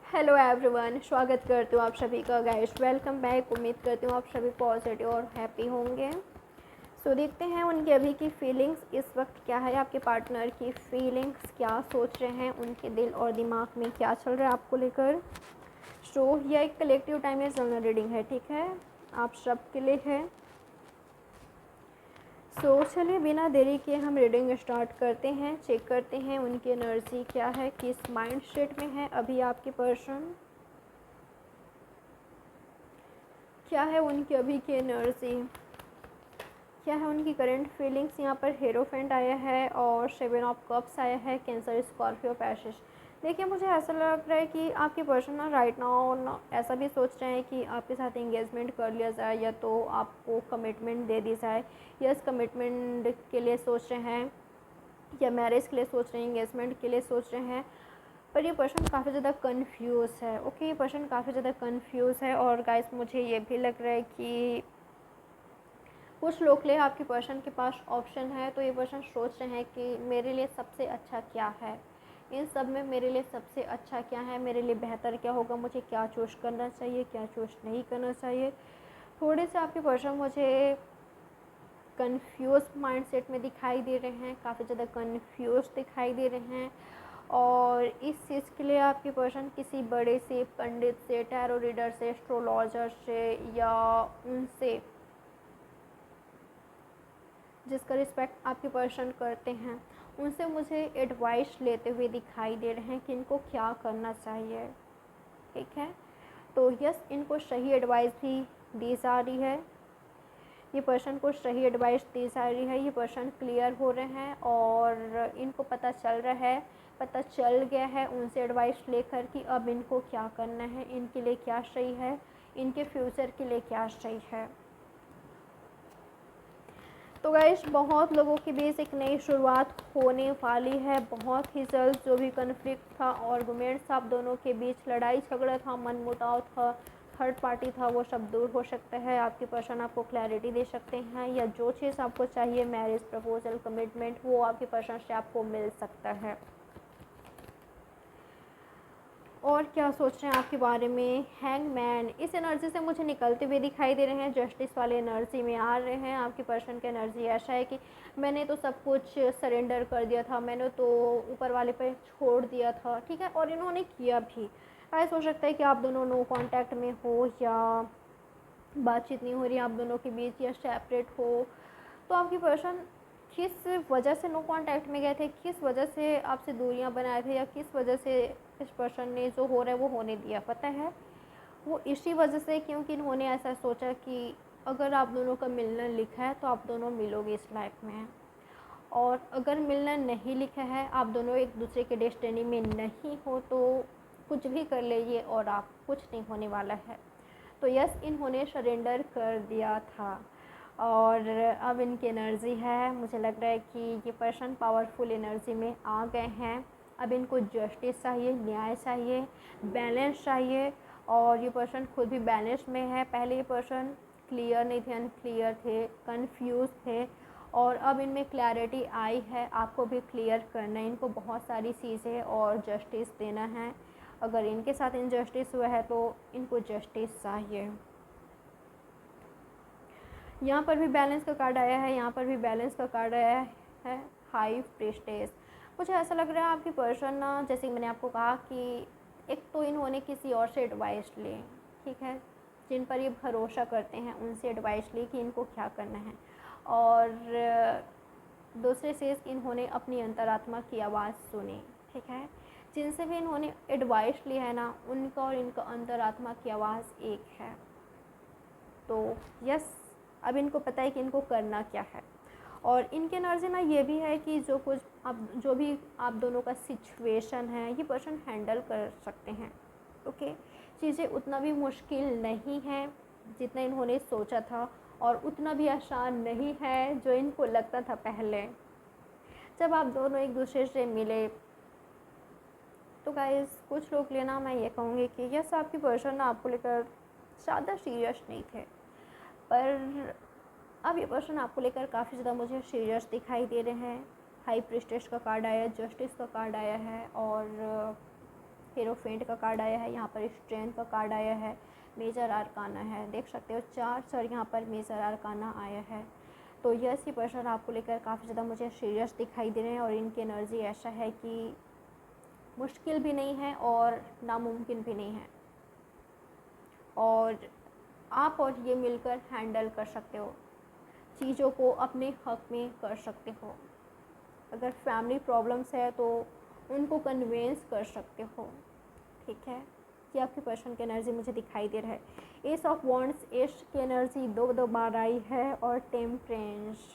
Hello everyone, स्वागत करती हूँ आप सभी का गाइस। Welcome back. उम्मीद करती हूँ आप सभी पॉजिटिव और हैप्पी होंगे। देखते हैं उनकी अभी की फीलिंग्स इस वक्त क्या है। आपके पार्टनर की फीलिंग्स क्या सोच रहे हैं, उनके दिल और दिमाग में क्या चल रहा है आपको लेकर। यह एक कलेक्टिव टाइम या जनरल रीडिंग है, ठीक है, आप सब के लिए है। चलिए बिना देरी के हम रीडिंग स्टार्ट करते हैं। चेक करते हैं उनकी एनर्जी क्या है, किस माइंड सेट में है अभी आपके पर्सन, क्या है उनकी अभी की एनर्जी, क्या है उनकी करंट फीलिंग्स। यहाँ पर हेरोफेंट आया है और 7 ऑफ कप्स आया है, कैंसर, स्कॉर्पियो, पैसेज। देखिए मुझे ऐसा लग रहा है कि आपके पर्सन ना राइट नाउ ऐसा भी सोच रहे हैं कि आपके साथ एंगेजमेंट कर लिया जाए या तो आपको कमिटमेंट दे दी जाए। यस, कमिटमेंट के लिए सोच रहे हैं या मैरिज के लिए सोच रहे हैं, एंगेजमेंट के लिए सोच रहे हैं। पर ये पर्सन काफ़ी ज़्यादा कन्फ्यूज़ है। ओके, ये पर्सन काफ़ी ज़्यादा कन्फ्यूज़ है। और गाइस मुझे ये भी लग रहा है कि कुछ लोग के लिए आपके पर्सन के पास ऑप्शन है। तो ये पर्सन सोच रहे हैं कि मेरे लिए सबसे अच्छा क्या है, इन सब में मेरे लिए सबसे अच्छा क्या है, मेरे लिए बेहतर क्या होगा, मुझे क्या चूज़ करना चाहिए, क्या चूज़ नहीं करना चाहिए। थोड़े से आपके पर्सन मुझे कन्फ्यूज़ माइंडसेट में दिखाई दे रहे हैं, काफ़ी ज़्यादा कन्फ्यूज़ दिखाई दे रहे हैं। और इस चीज़ के लिए आपके पर्सन किसी बड़े से पंडित से, टैरो रीडर से, एस्ट्रोलॉजर से या उनसे जिसका रिस्पेक्ट आपके पर्सन करते हैं, उनसे मुझे एडवाइस लेते हुए दिखाई दे रहे हैं कि इनको क्या करना चाहिए। ठीक है, तो यस, इनको सही एडवाइस भी दी जा रही है, ये पर्सन को सही एडवाइस दी जा रही है। ये पर्सन क्लियर हो रहे हैं और इनको पता चल रहा है, पता चल गया है उनसे एडवाइस लेकर कि अब इनको क्या करना है, इनके लिए क्या सही है, इनके फ्यूचर के लिए क्या सही है। तो गाइस बहुत लोगों के बीच एक नई शुरुआत होने वाली है बहुत ही जल्द। जो भी कन्फ्लिक्ट था, आर्गुमेंट्स था, आप दोनों के बीच लड़ाई झगड़ा था, मनमुटाव था, थर्ड पार्टी था, वो सब दूर हो सकता है। आपके पर्सन आपको क्लैरिटी दे सकते हैं या जो चीज़ आपको चाहिए, मैरिज प्रपोजल, कमिटमेंट, वो आपके पर्सन से आपको मिल सकता है। और क्या सोच रहे हैं आपके बारे में, हैंगमैन इस एनर्जी से मुझे निकलते हुए दिखाई दे रहे हैं, जस्टिस वाले एनर्जी में आ रहे हैं। आपके पर्सन की एनर्जी ऐसा है कि मैंने तो सब कुछ सरेंडर कर दिया था, मैंने तो ऊपर वाले पे छोड़ दिया था, ठीक है, और इन्होंने किया भी। ऐसा हो सकता है कि आप दोनों नो कांटेक्ट में हो या बातचीत नहीं हो रही आप दोनों के बीच या सेपरेट हो। तो आपकी पर्सन किस वजह से नो कांटेक्ट में गए थे, किस वजह से आपसे दूरियां बनाए थे, या किस वजह से इस पर्सन ने जो हो रहा है वो होने दिया, पता है वो इसी वजह से, क्योंकि इन्होंने ऐसा सोचा कि अगर आप दोनों का मिलना लिखा है तो आप दोनों मिलोगे इस लाइफ में, और अगर मिलना नहीं लिखा है, आप दोनों एक दूसरे के डेस्टिनी में नहीं हो, तो कुछ भी कर लीजिए और आप कुछ नहीं होने वाला है। तो यस, इन्होंने सरेंडर कर दिया था और अब इनकी एनर्जी है, मुझे लग रहा है कि ये पर्सन पावरफुल एनर्जी में आ गए हैं। अब इनको जस्टिस चाहिए, न्याय चाहिए, बैलेंस चाहिए। और ये पर्सन खुद भी बैलेंस में है। पहले ये पर्सन क्लियर नहीं थे, अनक्लियर थे, कंफ्यूज थे, और अब इनमें क्लैरिटी आई है। आपको भी क्लियर करना है, इनको बहुत सारी चीज़ें और जस्टिस देना है। अगर इनके साथ इनजस्टिस हुआ है तो इनको जस्टिस चाहिए। यहाँ पर भी बैलेंस का कार्ड आया है, यहाँ पर भी बैलेंस का कार्ड आया है, हाई प्रीस्टेस। मुझे ऐसा लग रहा है आपकी पर्सन ना, जैसे मैंने आपको कहा कि एक तो इन्होंने किसी और से एडवाइस ली, ठीक है, जिन पर ये भरोसा करते हैं उनसे एडवाइस ली कि इनको क्या करना है। और दूसरे से इन्होंने अपनी अंतरात्मा की आवाज़ सुनी, ठीक है, जिनसे भी इन्होंने एडवाइस ली है ना, उनका और इनका अंतरात्मा की आवाज़ एक है। तो यस, अब इनको पता है कि इनको करना क्या है। और इनकी एनर्जी ना ये भी है कि जो कुछ आप, जो भी आप दोनों का सिचुएशन है, ये पर्सन हैंडल कर सकते हैं। ओके, चीज़ें उतना भी मुश्किल नहीं है जितना इन्होंने सोचा था, और उतना भी आसान नहीं है जो इनको लगता था पहले जब आप दोनों एक दूसरे से मिले। तो गाइस कुछ लोग लेना, मैं ये कहूँगी कि यस, आपकी पर्सन ना आपको लेकर ज़्यादा सीरियस नहीं थे, पर अब ये पर्सन आपको लेकर काफ़ी ज़्यादा मुझे सीरियस दिखाई दे रहे हैं। हाई प्रीस्टेस का कार्ड आया है, जस्टिस का कार्ड आया है, और हेरोफेंट का कार्ड आया है, यहाँ पर स्ट्रेंथ का कार्ड आया है, मेजर आर्काना है, देख सकते हो 4 और यहाँ पर मेजर आर्काना आया है। तो यस, ये पर्सन आपको लेकर काफ़ी ज़्यादा मुझे सीरियस दिखाई दे रहे हैं और इनकी एनर्जी ऐसा है कि मुश्किल भी नहीं है और नामुमकिन भी नहीं है, और आप और ये मिलकर हैंडल कर सकते हो, चीज़ों को अपने हक में कर सकते हो। अगर फैमिली प्रॉब्लम्स है तो उनको कन्वेंस कर सकते हो, ठीक है। ये आपके पर्सन की एनर्जी मुझे दिखाई दे रहा है। एस ऑफ वॉन्ड्स, एस की एनर्जी दो बार आई है और टेम्परेंस।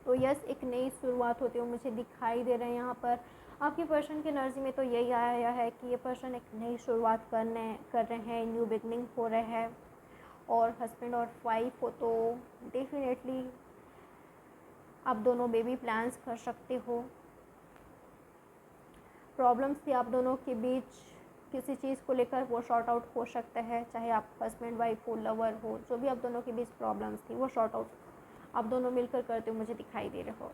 तो यस, एक नई शुरुआत होती हुई मुझे दिखाई दे रहे हैं यहाँ पर। आपके पर्सन की एनर्जी में तो यही आया है कि ये पर्सन एक नई शुरुआत कर रहे हैं, न्यू बिगनिंग हो रहा है। और हस्बैंड और वाइफ हो तो डेफिनेटली आप दोनों बेबी प्लान्स कर सकते हो। प्रॉब्लम्स थी आप दोनों के बीच किसी चीज़ को लेकर, वो शॉर्ट आउट हो सकता है, चाहे आप हस्बैंड वाइफ हो, लवर हो, जो भी आप दोनों के बीच प्रॉब्लम्स थी वो शॉर्ट आउट आप दोनों मिलकर करते हुए मुझे दिखाई दे रहे हो।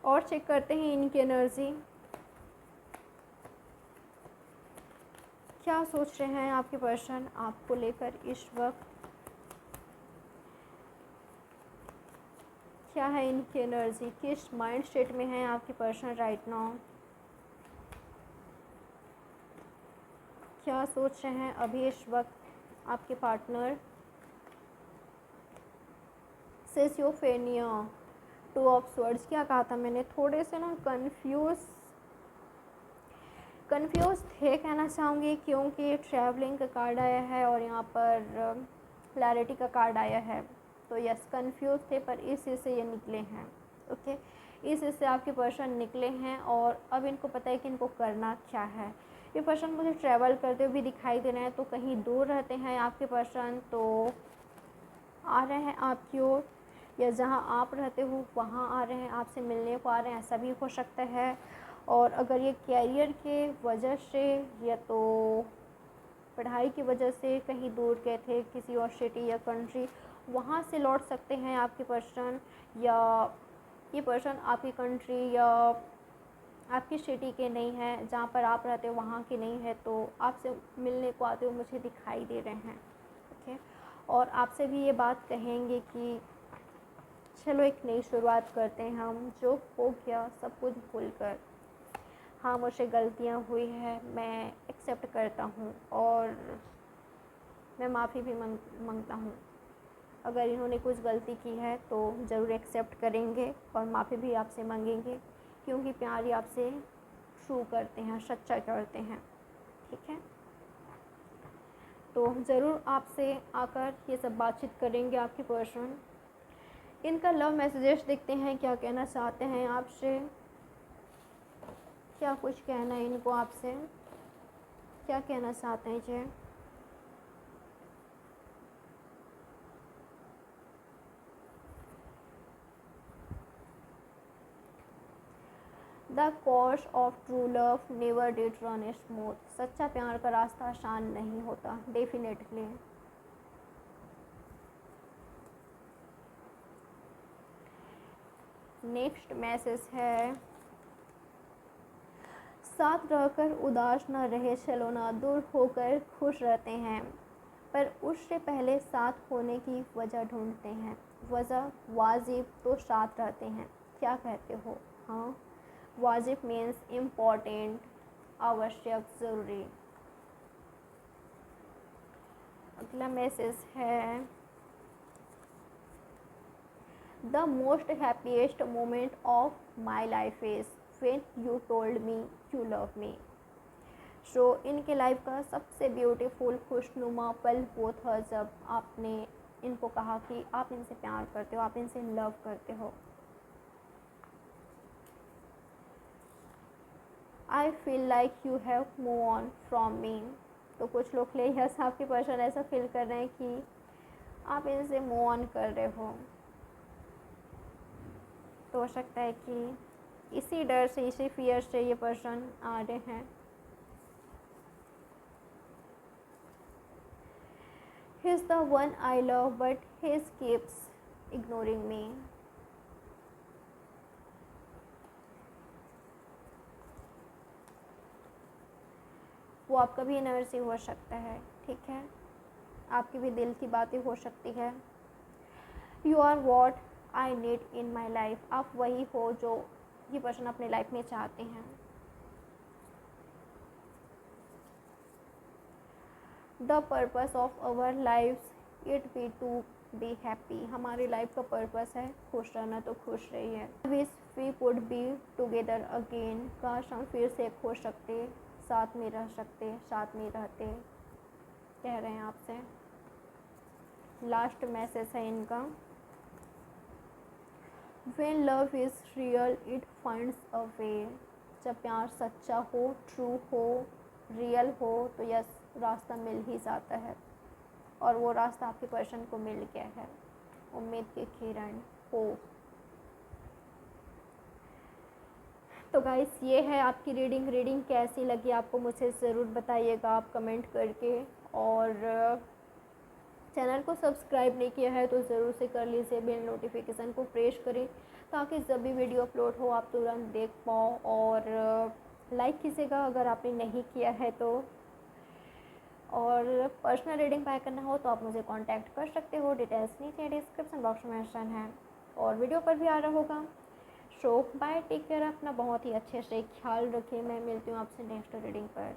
और चेक करते हैं इनकी एनर्जी, क्या सोच रहे हैं आपके पर्सन आपको लेकर इस वक्त, क्या है इनकी एनर्जी, किस माइंड स्टेट में है आपके पर्सन राइट नाउ, क्या सोच रहे हैं अभी इस वक्त आपके पार्टनर। सिजोफ्रेनिया, 2 ऑफ स्वर्ड्स, क्या कहा था मैंने, थोड़े से ना कंफ्यूज थे कहना चाहूँगी, क्योंकि ट्रैवलिंग का कार्ड आया है और यहाँ पर क्लैरिटी का कार्ड आया है। तो यस, कंफ्यूज थे, पर इस चीज़ से ये निकले हैं, ओके। इस चीज़ से आपके पर्सन निकले हैं और अब इनको पता है कि इनको करना क्या है। ये पर्सन मुझे ट्रैवल करते हुए भी दिखाई दे रहे हैं, तो कहीं दूर रहते हैं आपके पर्सन तो आ रहे हैं आपकी ओर, या जहाँ आप रहते हो वहाँ आ रहे हैं, आपसे मिलने को आ रहे हैं, ऐसा भी हो सकता है। और अगर ये कैरियर के वजह से या तो पढ़ाई की वजह से कहीं दूर गए थे किसी और सिटी या कंट्री, वहाँ से लौट सकते हैं आपके पर्सन, या ये पर्सन आपकी कंट्री या आपकी सिटी के नहीं है, जहाँ पर आप रहते हो वहाँ के नहीं है, तो आपसे मिलने को आते हुए मुझे दिखाई दे रहे हैं, ओके। और आपसे भी ये बात कहेंगे कि चलो एक नई शुरुआत करते हैं, हम जो हो गया सब कुछ भूल कर, हाँ मुझसे गलतियाँ हुई है, मैं एक्सेप्ट करता हूँ और मैं माफ़ी भी मांगता हूँ। अगर इन्होंने कुछ गलती की है तो ज़रूर एक्सेप्ट करेंगे और माफ़ी भी आपसे मांगेंगे, क्योंकि प्यार ही आपसे ट्रू करते हैं, सच्चा करते हैं, ठीक है। तो ज़रूर आपसे आकर ये सब बातचीत करेंगे आपके पर्सन। इनका लव मैसेजेस देखते हैं, क्या कहना चाहते हैं आपसे, क्या कुछ कहना है इनको आपसे, क्या कहना चाहते हैं जी। The course of true love never did run smooth, सच्चा प्यार का रास्ता आसान नहीं होता, डेफिनेटली। नेक्स्ट मैसेज है, साथ रहकर उदास न रहे, चलो ना दूर होकर खुश रहते हैं, पर उससे पहले साथ होने की वजह ढूंढते हैं, वजह वाजिब तो साथ रहते हैं, क्या कहते हो। हाँ, वाजिब मीन्स इम्पॉर्टेंट, आवश्यक, ज़रूरी। अगला मैसेज है, the most happiest moment of my life is when you told me you love me. So इनके लाइफ का सबसे ब्यूटीफुल खुशनुमा पल वो था जब आपने इनको कहा कि आप इनसे प्यार करते हो, आप इनसे लव करते हो। I feel like you have move on from me. तो कुछ लोग प्लेयर्स आपके पर्सन ऐसा फील कर रहे हैं कि आप इनसे मूव ऑन कर रहे हो, तो हो सकता है कि इसी डर से, इसी फियर से ये पर्सन आ रहे हैं। He is the one I love but he keeps ignoring मी। आपका भी एनर्जी हो सकता है, ठीक है, आपकी भी दिल की बातें हो सकती है। You are what I need in my life, आप वही हो जो ये पर्सन अपने लाइफ में चाहते हैं। The purpose of our life it be to be happy, हमारी लाइफ का पर्पस है खुश रहना, तो खुश रहिए। Wish we would be together again, काश हम फिर से एक हो सकते, साथ में रह सकते, साथ में रहते, कह रहे हैं आपसे। लास्ट मैसेज है इनका। When love is real, it finds a way, जब प्यार सच्चा हो, ट्रू हो, रियल हो, तो यस रास्ता मिल ही जाता है, और वो रास्ता आपके पर्सन को मिल गया है। उम्मीद की किरण हो। तो गाइस ये है आपकी रीडिंग कैसी लगी आपको मुझे ज़रूर बताइएगा आप कमेंट करके, और चैनल को सब्सक्राइब नहीं किया है तो ज़रूर से कर लीजिए, बेल नोटिफिकेशन को प्रेस करें ताकि जब भी वीडियो अपलोड हो आप तुरंत देख पाओ, और लाइक कीजिएगा अगर आपने नहीं किया है तो। और पर्सनल रीडिंग बाय करना हो तो आप मुझे कांटेक्ट कर सकते हो, डिटेल्स नीचे डिस्क्रिप्शन बॉक्स में मेंशन है और वीडियो पर भी आ रहा होगा। सो बाय, टेक केयर, अपना बहुत ही अच्छे से ख्याल रखें। मैं मिलती हूँ आपसे नेक्स्ट रीडिंग पर।